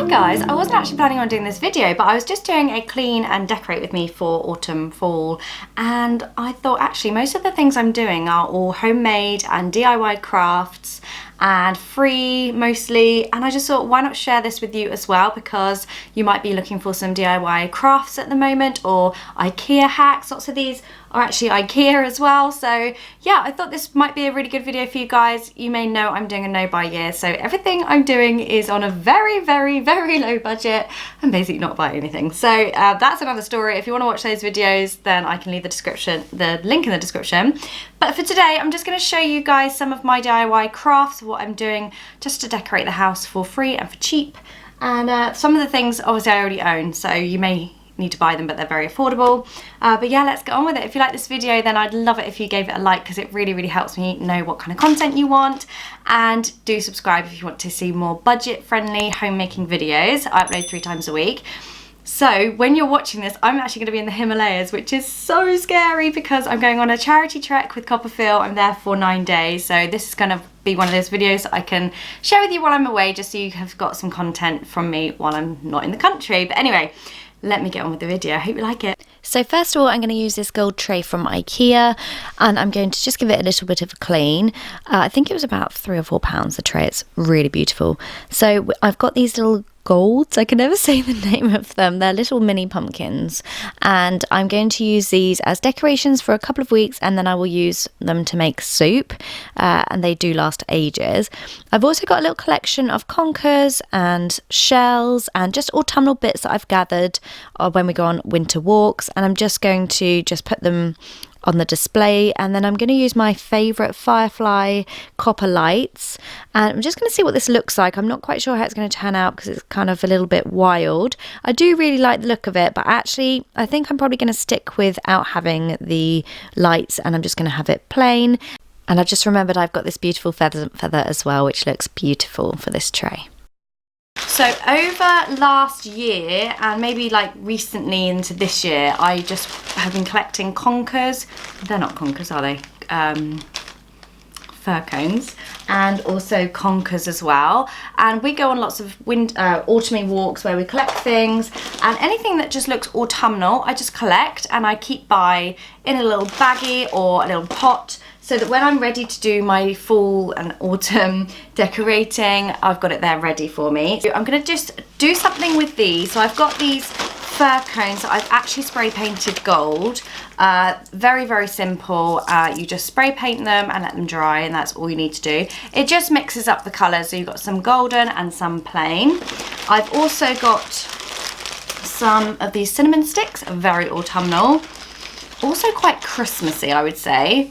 guys, I wasn't actually planning on doing this video, but I was just doing a clean and decorate with me for autumn, fall, and I thought actually most of the things I'm doing are all homemade and DIY crafts and free mostly, and I just thought why not share this with you as well, because you might be looking for some DIY crafts at the moment or IKEA hacks. Lots of these are actually IKEA as well, so yeah, I thought this might be a really good video for you guys. You may know I'm doing a no buy year, so everything I'm doing is on a very low budget and basically not buy anything. So that's another story. If you want to watch those videos, then I can leave the link in the description. But for today, I'm just going to show you guys some of my DIY crafts, what I'm doing just to decorate the house for free and for cheap. And some of the things obviously I already own, so you may need to buy them, but they're very affordable. But yeah, let's get on with it. If you like this video, then I'd love it if you gave it a like, because it really helps me know what kind of content you want. And do subscribe if you want to see more budget friendly homemaking videos. I upload 3 times a week. So when you're watching this, I'm actually going to be in the Himalayas, which is so scary because I'm going on a charity trek with Copperfield. I'm there for 9 days, so this is going to be one of those videos that I can share with you while I'm away, just so you have got some content from me while I'm not in the country. But anyway, let me get on with the video. I hope you like it. So first of all, I'm going to use this gold tray from IKEA, and I'm going to just give it a little bit of a clean. I think it was about £3 or £4, the tray. It's really beautiful. So I've got these little golds, I can never say the name of them. They're little mini pumpkins, and I'm going to use these as decorations for a couple of weeks, and then I will use them to make soup, and they do last ages. I've also got a little collection of conkers and shells and just autumnal bits that I've gathered when we go on winter walks, and I'm just going to put them on the display. And then I'm going to use my favourite Firefly copper lights, and I'm just going to see what this looks like. I'm not quite sure how it's going to turn out because it's kind of a little bit wild. I do really like the look of it, but actually I think I'm probably going to stick without having the lights, and I'm just going to have it plain. And I've just remembered I've got this beautiful feather as well, which looks beautiful for this tray. So over last year and maybe like recently into this year, I just have been collecting conkers. They're not conkers, are they? Fir cones, and also conkers as well. And we go on lots of autumny walks where we collect things, and anything that just looks autumnal I just collect and I keep by in a little baggie or a little pot, so that when I'm ready to do my fall and autumn decorating, I've got it there ready for me. I'm gonna just do something with these. So I've got these fir cones that I've actually spray painted gold. Very simple. You just spray paint them and let them dry, and that's all you need to do. It just mixes up the colours, so you've got some golden and some plain. I've also got some of these cinnamon sticks, very autumnal. Also quite Christmassy, I would say.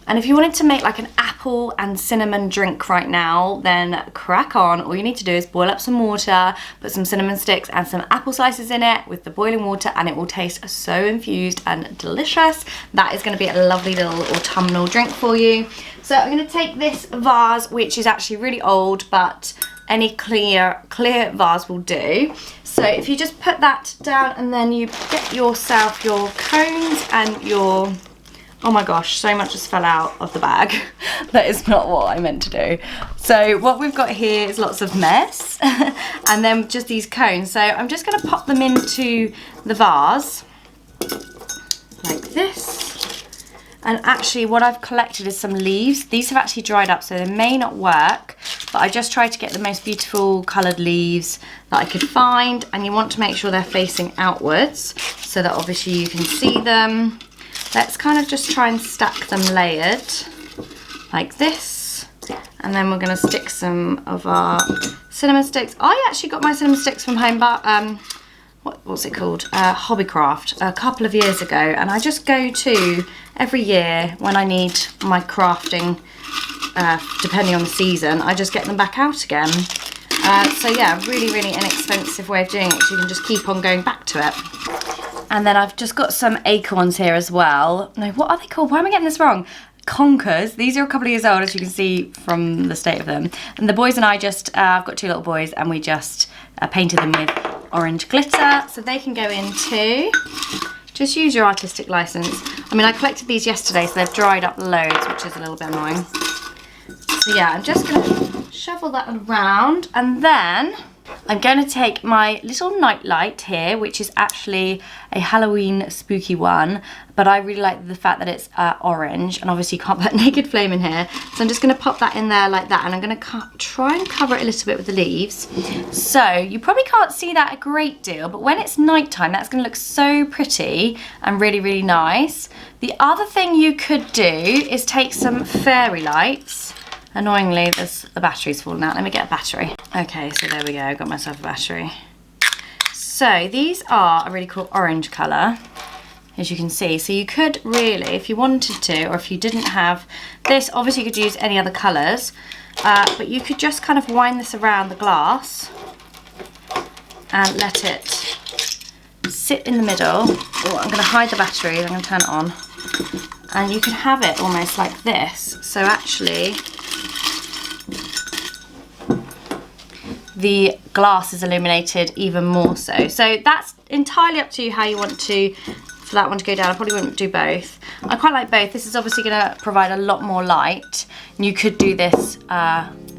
And if you wanted to make like an apple and cinnamon drink right now, then crack on. All you need to do is boil up some water, put some cinnamon sticks and some apple slices in it with the boiling water, and it will taste so infused and delicious. That is going to be a lovely little autumnal drink for you. So I'm going to take this vase, which is actually really old, but any clear vase will do. So if you just put that down, and then you get yourself your cones and your... Oh my gosh, so much just fell out of the bag. That is not what I meant to do. So what we've got here is lots of mess and then just these cones. So I'm just going to pop them into the vase like this. And actually what I've collected is some leaves. These have actually dried up, so they may not work, but I just tried to get the most beautiful coloured leaves that I could find. And you want to make sure they're facing outwards so that obviously you can see them. Let's kind of just try and stack them layered like this, and then we're going to stick some of our cinnamon sticks. I actually got my cinnamon sticks from home, but what's it called? Hobbycraft a couple of years ago, and I just go to every year when I need my crafting, depending on the season, I just get them back out again. So yeah, really inexpensive way of doing it, so you can just keep on going back to it. And then I've just got some acorns here as well. No, what are they called? Why am I getting this wrong? Conkers. These are a couple of years old, as you can see from the state of them. And the boys and I just, I've got 2 little boys, and we just painted them with orange glitter, so they can go in too. Just use your artistic license. I mean, I collected these yesterday, so they've dried up loads, which is a little bit annoying. So yeah, I'm just gonna Shovel that around, and then I'm going to take my little night light here, which is actually a Halloween spooky one, but I really like the fact that it's orange, and obviously you can't put naked flame in here, so I'm just going to pop that in there like that, and I'm going to try and cover it a little bit with the leaves. So you probably can't see that a great deal, but when it's nighttime, that's going to look so pretty and really, really nice. The other thing you could do is take some fairy lights. Annoyingly, the battery's fallen out. Let me get a battery. Okay, so there we go. I got myself a battery. So these are a really cool orange colour, as you can see. So you could really, if you wanted to, or if you didn't have this, obviously you could use any other colours, but you could just kind of wind this around the glass and let it sit in the middle. Oh, I'm going to hide the battery. I'm going to turn it on. And you could have it almost like this. So actually, the glass is illuminated even more so. So that's entirely up to you how you want to, for that one to go down. I probably wouldn't do both. I quite like both. This is obviously going to provide a lot more light. And you could do this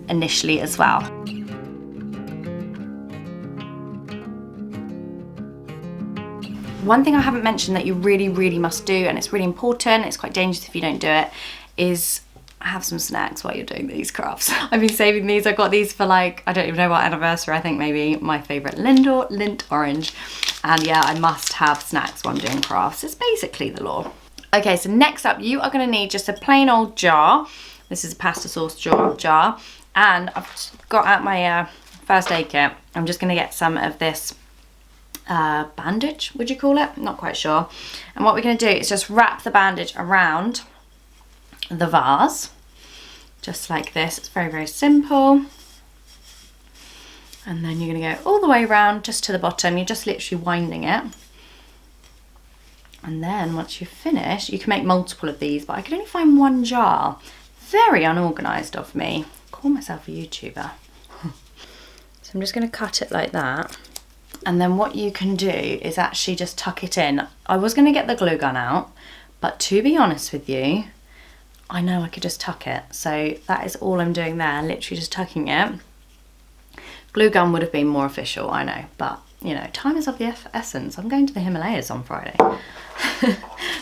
initially as well. One thing I haven't mentioned that you really, really must do, and it's really important, it's quite dangerous if you don't do it, is have some snacks while you're doing these crafts. I've been saving these. I got these for like, I don't even know what anniversary. I think maybe my favourite Lint orange. And yeah, I must have snacks while I'm doing crafts. It's basically the law. Okay, so next up, you are going to need just a plain old jar. This is a pasta sauce jar. And I've got out my first aid kit. I'm just going to get some of this bandage, would you call it? Not quite sure. And what we're going to do is just wrap the bandage around the vase, just like this. It's very, very simple. And then you're going to go all the way around just to the bottom. You're just literally winding it. And then once you've finished, you can make multiple of these, but I could only find one jar. Very unorganised of me. Call myself a YouTuber. So I'm just going to cut it like that. And then what you can do is actually just tuck it in. I was going to get the glue gun out, but to be honest with you, I know I could just tuck it. So that is all I'm doing there, literally just tucking it. Glue gun would have been more official, I know, but you know, time is of the essence. I'm going to the Himalayas on Friday.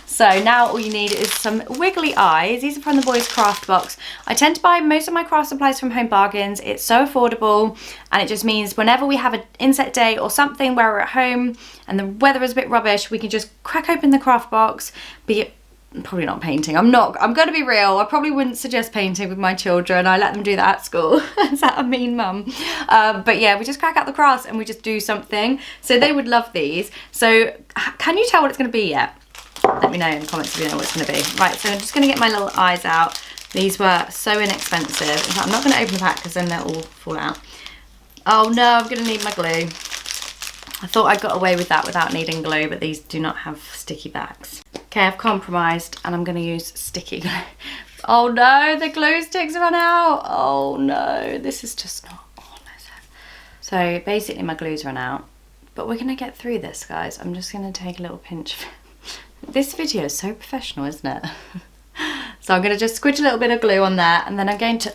So now all you need is some wiggly eyes. These are from the Boys Craft Box. I tend to buy most of my craft supplies from Home Bargains. It's so affordable, and it just means whenever we have an inset day or something where we're at home and the weather is a bit rubbish, we can just crack open the craft box. Probably not painting. I'm going to be real. I probably wouldn't suggest painting with my children. I let them do that at school. Is that a mean mum? But yeah, we just crack out the crafts and we just do something. So they would love these. So can you tell what it's going to be yet? Let me know in the comments if you know what it's going to be. Right, so I'm just going to get my little eyes out. These were so inexpensive. In fact, I'm not going to open the pack because then they'll all fall out. Oh no, I'm going to need my glue. I thought I got away with that without needing glue, but these do not have sticky backs. Okay, I've compromised and I'm going to use sticky glue. Oh no, the glue sticks run out. Oh no, this is just not honest. So basically my glue's run out, but we're going to get through this, guys. I'm just going to take a little pinch. This video is so professional, isn't it? So I'm going to just squidge a little bit of glue on there, and then I'm going to,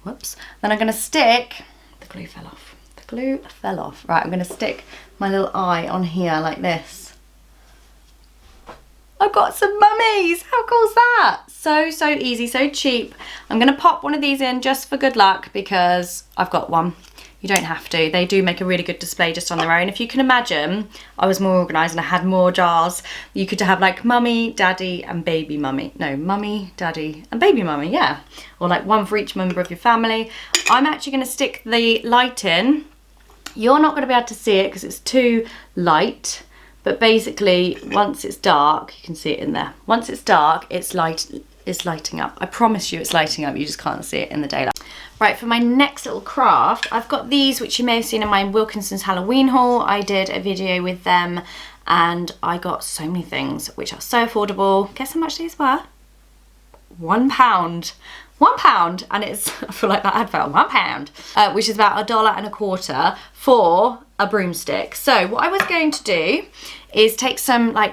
whoops. Then I'm going to stick, the glue fell off. The glue fell off. Right, I'm going to stick my little eye on here like this. I've got some mummies. How cool is that? So easy, so cheap. I'm going to pop one of these in just for good luck because I've got one. You don't have to. They do make a really good display just on their own. If you can imagine, I was more organised and I had more jars. You could have like mummy, daddy and baby mummy. No, mummy, daddy and baby mummy, yeah. Or like one for each member of your family. I'm actually going to stick the light in. You're not going to be able to see it because it's too light. But basically, once it's dark, you can see it in there. Once it's dark, it's lighting up. I promise you it's lighting up. You just can't see it in the daylight. Right, for my next little craft, I've got these, which you may have seen in my Wilkinson's Halloween haul. I did a video with them and I got so many things which are so affordable. Guess how much these were? £1. £1, and it's, I feel like that advert, £1, which is about $1.25 for a broomstick. So what I was going to do is take some like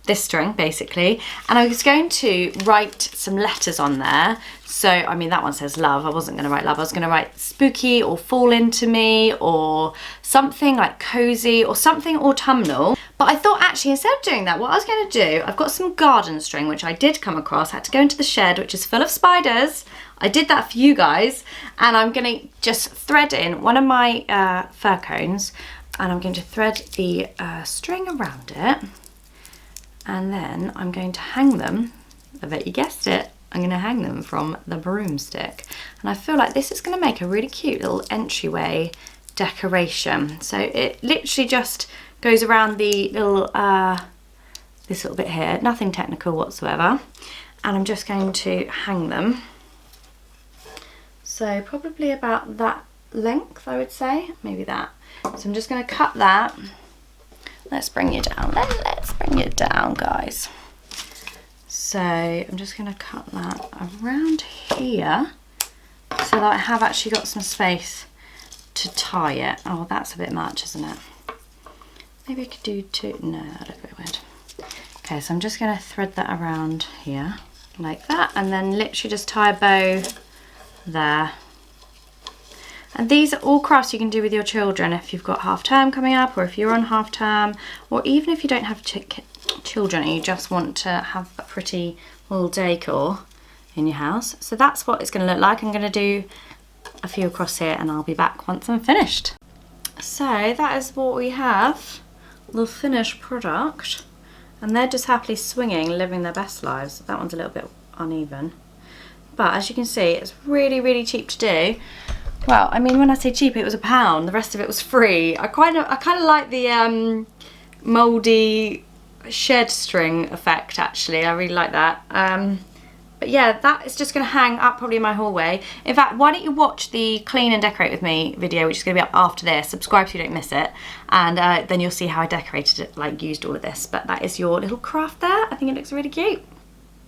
this string basically, and I was going to write some letters on there. So I mean, that one says love. I wasn't going to write love. I was going to write spooky or fall into me or something like cozy or something autumnal. But I thought actually instead of doing that, what I was going to do, I've got some garden string which I did come across. I had to go into the shed, which is full of spiders. I did that for you guys, and I'm going to just thread in one of my fir cones, and I'm going to thread the string around it. And then I'm going to hang them, I bet you guessed it, I'm going to hang them from the broomstick. And I feel like this is going to make a really cute little entryway decoration. So it literally just goes around the little, this little bit here, nothing technical whatsoever. And I'm just going to hang them. So probably about that length, I would say, maybe that. So I'm just going to cut that. Let's bring you down. Let's bring it down, guys. So I'm just going to cut that around here so that I have actually got some space to tie it. Oh, that's a bit much, isn't it? Maybe I could do two. No, that'd look a bit weird. Okay, so I'm just going to thread that around here like that, and then literally just tie a bow there. And these are all crafts you can do with your children if you've got half term coming up, or if you're on half term, or even if you don't have children and you just want to have a pretty little decor in your house. So that's what it's going to look like. I'm going to do a few across here and I'll be back once I'm finished. So that is what we have, the finished product. And they're just happily swinging, living their best lives. That one's a little bit uneven. But as you can see, it's really, really cheap to do. Well, I mean, when I say cheap, it was £1. The rest of it was free. I kind of like the mouldy shed string effect, actually. I really like that. But yeah, that is just going to hang up probably in my hallway. In fact, why don't you watch the Clean and Decorate With Me video, which is going to be up after this. Subscribe so you don't miss it. And then you'll see how I decorated it, like used all of this. But that is your little craft there. I think it looks really cute.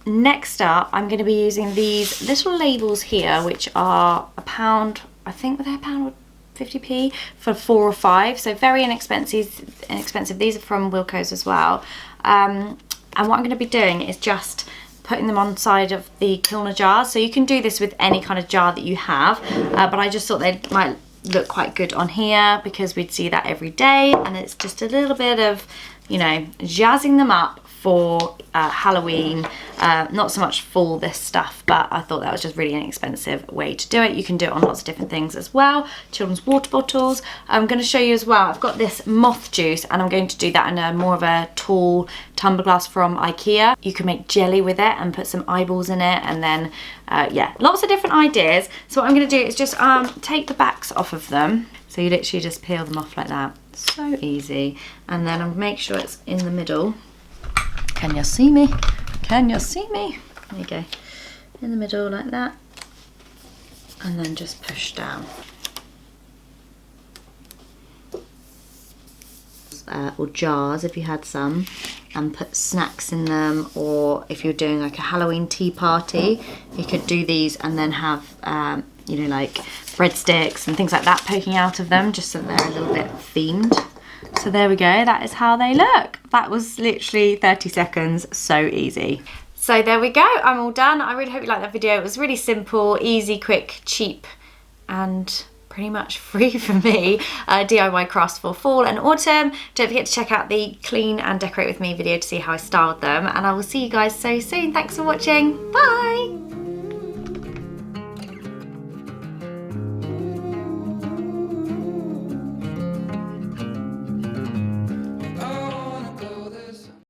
Next up, I'm going to be using these little labels here, which are £1. I think they're £1 or 50p for 4 or 5, so very inexpensive. These are from Wilko's as well. And what I'm going to be doing is just putting them on the side of the Kilner jars. So you can do this with any kind of jar that you have, but I just thought they might look quite good on here because we'd see that every day, and it's just a little bit of, you know, jazzing them up for Halloween. Not so much fall this stuff, but I thought that was just really an inexpensive way to do it. You can do it on lots of different things as well. Children's water bottles. I'm going to show you as well, I've got this moth juice and I'm going to do that in a more of a tall tumbler glass from IKEA. You can make jelly with it and put some eyeballs in it, and then yeah, lots of different ideas. So what I'm going to do is just take the backs off of them. So you literally just peel them off like that. So easy. And then I'll make sure it's in the middle. Can you see me? Can you see me? There you go. In the middle like that. And then just push down. Or jars if you had some, and put snacks in them, or if you're doing like a Halloween tea party, you could do these and then have you know, like breadsticks and things like that poking out of them, just so they're a little bit themed. So there we go, that is how they look. That was literally 30 seconds, so easy. So there we go, I'm all done. I really hope you liked that video. It was really simple, easy, quick, cheap, and pretty much free for me. DIY crafts for fall and autumn. Don't forget to check out the Clean and Decorate With Me video to see how I styled them. And I will see you guys so soon. Thanks for watching, bye!